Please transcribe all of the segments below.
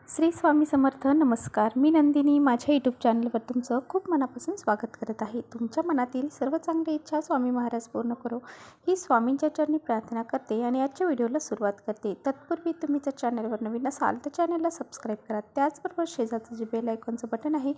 श्री स्वामी समर्थ. नमस्कार. मी नंदिनी. माझ्या यूट्यूब चॅनलवर तुमचं खूप मनापासून स्वागत करत आहे. तुमच्या मनातील सर्व चांगली इच्छा स्वामी महाराज पूर्ण करो ही स्वामींच्या चरणी प्रार्थना करते आणि आजच्या व्हिडिओला सुरुवात करते. तत्पूर्वी तुम्ही जर चॅनलवर नवीन असाल तर चॅनलला सबस्क्राईब करा. त्याचबरोबर शेजारचं जे बेल आयकॉनचं बटन आहे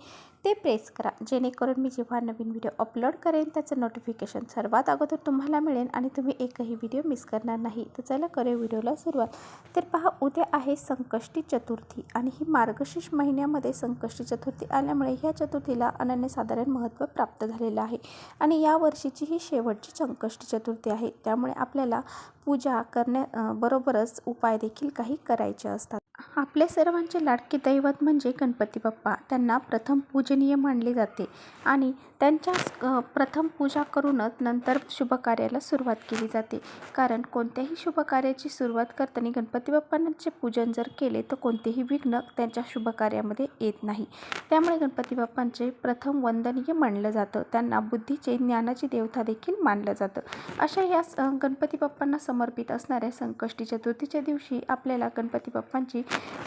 ते प्रेस करा, जेणेकरून मी जेव्हा नवीन व्हिडिओ अपलोड करेन त्याचं नोटिफिकेशन सर्वात अगोदर तुम्हाला मिळेल आणि तुम्ही एकही व्हिडिओ मिस करणार नाही. तर चला करूया व्हिडिओला सुरुवात. तर पहा, उद्या आहे संकष्टी चतुर्थी आणि ही मार्गशीर्ष महिन्यामध्ये संकष्टी चतुर्थी आल्यामुळे ह्या चतुर्थीला अनन्यसाधारण महत्त्व प्राप्त झालेलं आहे आणि या वर्षीची ही शेवटची संकष्टी चतुर्थी आहे. त्यामुळे आपल्याला पूजा करण्याबरोबरच उपाय देखील काही करायचे असतात. आपले सर्वांचे लाडके दैवत म्हणजे गणपती बाप्पा. त्यांना प्रथम पूजनीय मानले जाते आणि त्यांच्या प्रथम पूजा करूनच नंतर शुभकार्याला सुरुवात केली जाते. कारण कोणत्याही शुभकार्याची सुरुवात करताना गणपती बाप्पांचे पूजन जर केले तर कोणतेही विघ्न त्यांच्या शुभकार्यामध्ये येत नाही. त्यामुळे गणपती बाप्पांचे प्रथम वंदनीय मानलं जातं. त्यांना बुद्धीचे, ज्ञानाची देवता देखील मानलं जातं. अशा या गणपती बाप्पांना समर्पित असणाऱ्या संकष्टी चतुर्थीच्या दिवशी आपल्याला गणपती बाप्पांची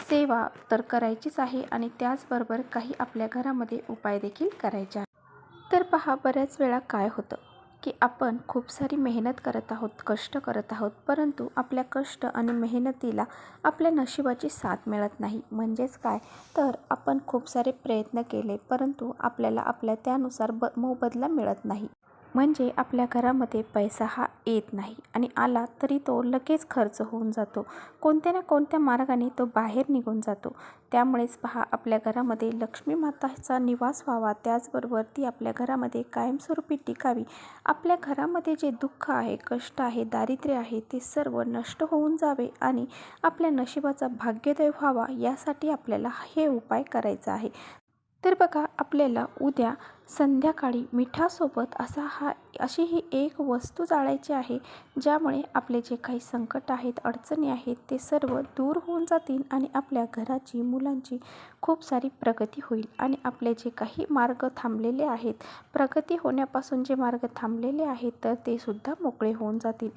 सेवा तर करायचीच आहे आणि त्याचबरोबर काही आपल्या घरामध्ये उपाय देखील करायचे आहेत. तर पहा, बऱ्याच वेळा काय होतं की आपण खूप सारी मेहनत करत आहोत, कष्ट करत आहोत, परंतु आपल्या कष्ट आणि मेहनतीला आपल्या नशिबाची साथ मिळत नाही. म्हणजेच काय, तर आपण खूप सारे प्रयत्न केले परंतु आपल्याला आपल्या त्यानुसार मोबदला मिळत नाही. म्हणजे आपल्या घरामध्ये पैसा हा येत नाही आणि आला तरी तो लगेच खर्च होऊन जातो. कोणत्या ना कोणत्या मार्गाने तो बाहेर निघून जातो. त्यामुळेच पहा, आपल्या घरामध्ये लक्ष्मी माताचा निवास व्हावा, त्याचबरोबर ती आपल्या घरामध्ये कायमस्वरूपी टिकावी. आपल्या घरामध्ये जे दुःख आहे, कष्ट आहे, दारिद्र्य आहे ते सर्व नष्ट होऊन जावे आणि आपल्या नशिबाचा भाग्योदय व्हावा, यासाठी आपल्याला हे उपाय करायचा आहे. तर बघा, आपल्याला उद्या संध्याकाळी मिठासोबत अशी ही एक वस्तू जाळायची आहे, ज्यामुळे आपले जे काही संकट आहेत, अडचणी आहेत ते सर्व दूर होऊन जातील आणि आपल्या घराची, मुलांची खूप सारी प्रगती होईल आणि आपले जे काही मार्ग थांबलेले आहेत, प्रगती होण्यापासून जे मार्ग थांबलेले आहेत तर ते सुद्धा मोकळे होऊन जातील.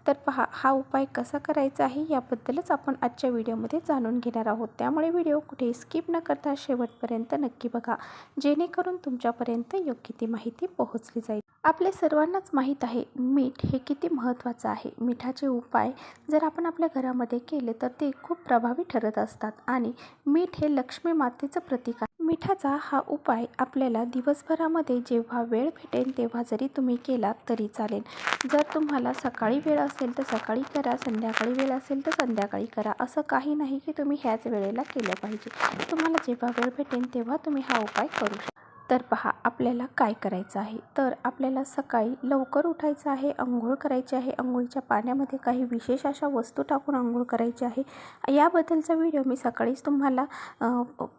तर पहा, हा उपाय कसा करायचा आहे याबद्दलच आपण आजच्या व्हिडिओमध्ये जाणून घेणार आहोत. त्यामुळे व्हिडिओ कुठे स्किप न करता शेवटपर्यंत नक्की बघा, जेणेकरून तुमच्यापर्यंत योग्य ती माहिती पोहोचली जाईल. आपल्या सर्वांनाच माहीत आहे मीठ हे किती महत्त्वाचं आहे. मिठाचे उपाय जर आपण आपल्या घरामध्ये केले तर ते खूप प्रभावी ठरत असतात आणि मीठ हे लक्ष्मी मातेचं प्रतीक आहे. मिठाचा हा उपाय आपल्याला दिवसभरामध्ये जेव्हा वेळ भेटेल तेव्हा जरी तुम्ही केला तरी चालेल. जर तुम्हाला सकाळी वेळ असेल तर सकाळी करा, संध्याकाळी वेळ असेल तर संध्याकाळी करा. असं काही नाही की तुम्ही ह्याच वेळेला केलं पाहिजे. तुम्हाला जेव्हा वेळ भेटेल तेव्हा तुम्ही हा उपाय करू शकता. तर पहा, आपल्याला काय करायचं आहे, तर आपल्याला सकाळी लवकर उठायचं आहे, अंघोळ करायची आहे. अंघोळीच्या पाण्यामध्ये काही विशेष अशा वस्तू टाकून अंघोळ करायची आहे. याबद्दलचा व्हिडिओ मी सकाळीच तुम्हाला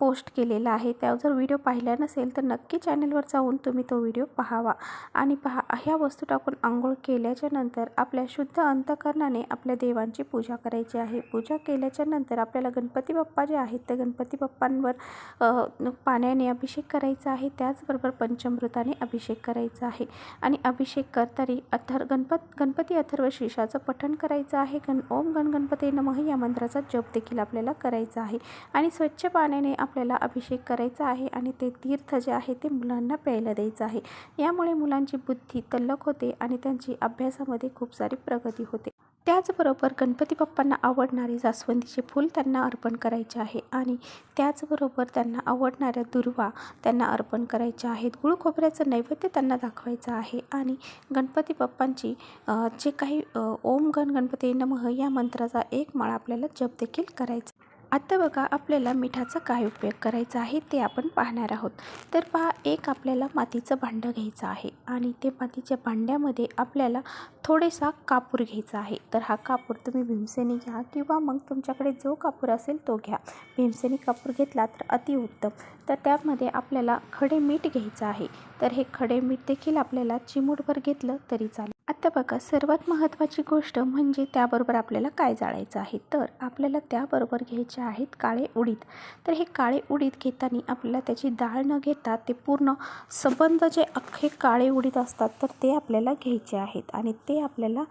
पोस्ट केलेला आहे. त्या जर व्हिडिओ पाहिला नसेल तर नक्की चॅनलवर जाऊन तुम्ही तो व्हिडिओ पाहावा. आणि पहा, ह्या वस्तू टाकून अंघोळ केल्याच्या नंतर आपल्या शुद्ध अंतःकरणाने आपल्या देवांची पूजा करायची आहे. पूजा केल्याच्या नंतर आपल्याला गणपती बाप्पा जे आहेत त्या गणपती बाप्पांवर पाण्याने अभिषेक करायचा आहे. त्याचबरोबर पंचामृताने अभिषेक करायचा आहे आणि अभिषेक करताना गणपती अथर्व शीर्षाचं पठण करायचं आहे. ओम गण गणपती नमः या मंत्राचा जप देखील आपल्याला करायचा आहे आणि स्वच्छ पाण्याने आपल्याला अभिषेक करायचा आहे आणि ते तीर्थ जे आहे ते मुलांना प्यायला द्यायचं आहे. यामुळे मुलांची बुद्धी तल्लख होते आणि त्यांची अभ्यासामध्ये खूप सारी प्रगती होते. त्याचबरोबर गणपती बाप्पांना आवडणारे जास्वंदीचे फूल त्यांना अर्पण करायचे आहे आणि त्याचबरोबर त्यांना आवडणाऱ्या दुर्वा त्यांना अर्पण करायच्या आहेत. गुळ खोबऱ्याचं नैवेद्य त्यांना दाखवायचं आहे आणि गणपती बाप्पांची जे काही ओम गण गणपती नमः या मंत्राचा एक माळा आपल्याला जप देखील करायचा. आता बघा, आपल्याला मिठाचा काय उपयोग करायचा आहे ते आपण पाहणार आहोत. तर पहा, एक आपल्याला मातीचं भांडं घ्यायचं आहे आणि ते मातीच्या भांड्यामध्ये आपल्याला थोडेसा कापूर घ्यायचा आहे. तर हा कापूर तुम्ही भीमसेनी घ्या किंवा मग तुमच्याकडे जो कापूर असेल तो घ्या. भीमसेनी कापूर घेतला तर अतिउत्तम. तर त्यामध्ये आपल्याला खडे मीठ घ्यायचं आहे. तर हे खडे मीठ देखील आपल्याला चिमूटभर घेतलं तरी चालेल. आता बघा, सर्वात महत्त्वाची गोष्ट म्हणजे त्याबरोबर आपल्याला काय जाळायचं आहे, तर आपल्याला त्याबरोबर घ्यायचे आहेत काळे उडीद. तर हे काळे उडीद घेताना आपल्याला त्याची डाळ न घेता ते पूर्ण सबंध जे अख्खे काळे उडीद असतात तर ते आपल्याला घ्यायचे आहेत आणि ते आपल्याला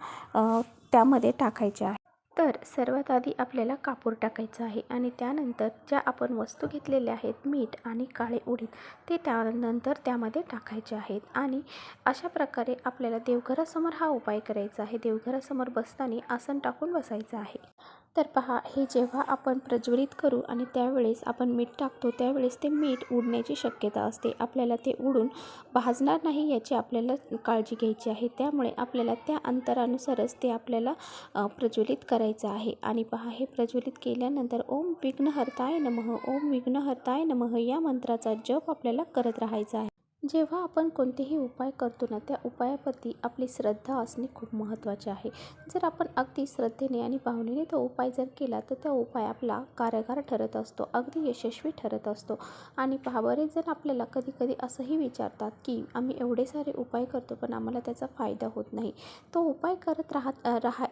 त्यामध्ये टाकायचे आहे. तर सर्वात आधी आपल्याला कापूर टाकायचा आहे आणि त्यानंतर ज्या आपण वस्तू घेतलेल्या आहेत मीठ आणि काळे उडीद ते त्यानंतर त्यामध्ये टाकायचे आहेत आणि अशा प्रकारे आपल्याला देवघरासमोर हा उपाय करायचा आहे। देवघरासमोर बसताना आसन टाकून बसायचं आहे। तर पहा, हे जेव्हा आपण प्रज्वलित करू आणि त्यावेळेस आपण मीठ टाकतो त्यावेळेस ते मीठ उडण्याची शक्यता असते। आपल्याला ते उडून भाजणार नाही याची आपल्याला काळजी घ्यायची आहे। त्यामुळे आपल्याला त्या अंतरानुसारच ते आपल्याला प्रज्वलित करायचं आहे। आणि पहा, हे प्रज्वलित केल्यानंतर ओम विघ्नहर्ताय नमः, ओम विघ्नहर्ताय नमः या मंत्राचा जप आपल्याला करत राहायचा आहे। जेव्हा आपण कोणतेही उपाय करतो ना, त्या उपायाप्रती आपली श्रद्धा असणे खूप महत्त्वाचे आहे। जर आपण अगदी श्रद्धेने आणि भावनेने तो उपाय जर केला तर तो उपाय आपला कारगर ठरत असतो, अगदी यशस्वी ठरत असतो। आणि पहा, बरेच जण आपल्याला कधी कधी असंही विचारतात की आम्ही एवढे सारे उपाय करतो पण आम्हाला त्याचा फायदा होत नाही। तो उपाय करत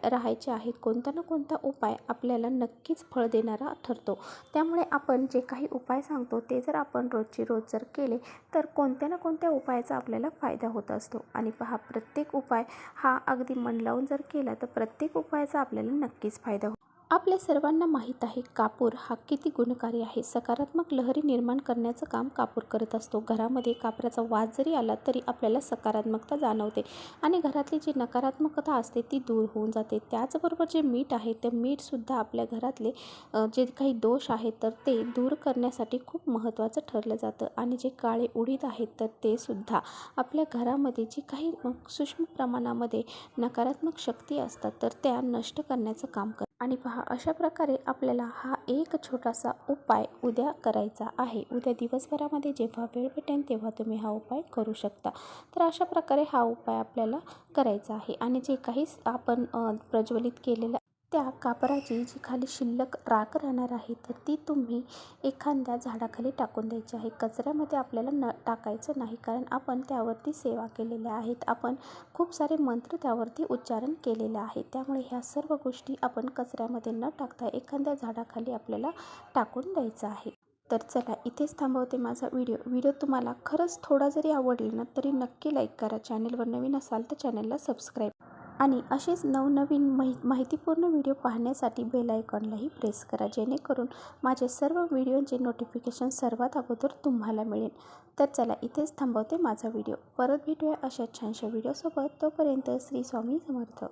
राहायचे आहेत। कोणता ना कोणता उपाय आपल्याला नक्कीच फळ देणारा ठरतो। त्यामुळे आपण जे काही उपाय सांगतो ते जर आपण रोजची रोज जर केले तर कोणत्या ना कोणत्या उपायाचा आपल्याला फायदा होत असतो। आणि पहा, प्रत्येक उपाय हा अगदी मन लावून जर केला तर प्रत्येक उपायाचा आपल्याला नक्कीच फायदा होतो। आपल्या सर्वांना माहीत आहे कापूर हा किती गुणकारी आहे। सकारात्मक लहरी निर्माण करण्याचं काम कापूर करत असतो। घरामध्ये कापराचा वास जरी आला तरी आपल्याला सकारात्मकता जाणवते आणि घरातली जी नकारात्मकता असते ती दूर होऊन जाते। त्याचबरोबर जे मीठ आहे ते मीठसुद्धा आपल्या घरातले जे काही दोष आहेत तर ते दूर करण्यासाठी खूप महत्त्वाचं ठरलं जातं। आणि जे काळे उडीद आहेत तर ते सुद्धा आपल्या घरामध्ये जी काही सूक्ष्म प्रमाणामध्ये नकारात्मक शक्ती असतात तर त्या नष्ट करण्याचं काम करतात। आणि पहा, अशा प्रकारे आपल्याला हा एक छोटासा उपाय उद्या करायचा आहे। उद्या दिवसभरामध्ये जेव्हा वेळ भेटेल तेव्हा तुम्ही हा उपाय करू शकता। तर अशा प्रकारे हा उपाय आपल्याला करायचा आहे। आणि जे काही आपण प्रज्वलित केलेलं त्या कापराची जी खाली शिल्लक राख राहणार आहे तर ती तुम्ही एखाद्या झाडाखाली टाकून द्यायची आहे। कचऱ्यामध्ये आपल्याला न टाकायचं नाही, कारण आपण त्यावरती सेवा केलेल्या आहेत, आपण खूप सारे मंत्र त्यावरती उच्चारण केलेले आहे। त्यामुळे ह्या सर्व गोष्टी आपण कचऱ्यामध्ये न टाकता एखाद्या झाडाखाली आपल्याला टाकून द्यायचं आहे। तर चला, इथेच थांबवते माझा व्हिडिओ तुम्हाला खरंच थोडा जरी आवडला ना तरी नक्की लाईक करा। चॅनलवर नवीन असाल तर चॅनलला सबस्क्राईब आणि असेच नवनवीन माहितीपूर्ण व्हिडिओ पाहण्यासाठी बेल आयकॉनलाही प्रेस करा, जेणेकरून माझे सर्व व्हिडिओचे नोटिफिकेशन सर्वात अगोदर तुम्हाला मिळेल। तर चला, इथेच थांबवते माझा व्हिडिओ। परत भेटूया अशा छानशा व्हिडिओसोबत। तोपर्यंत श्री स्वामी समर्थ।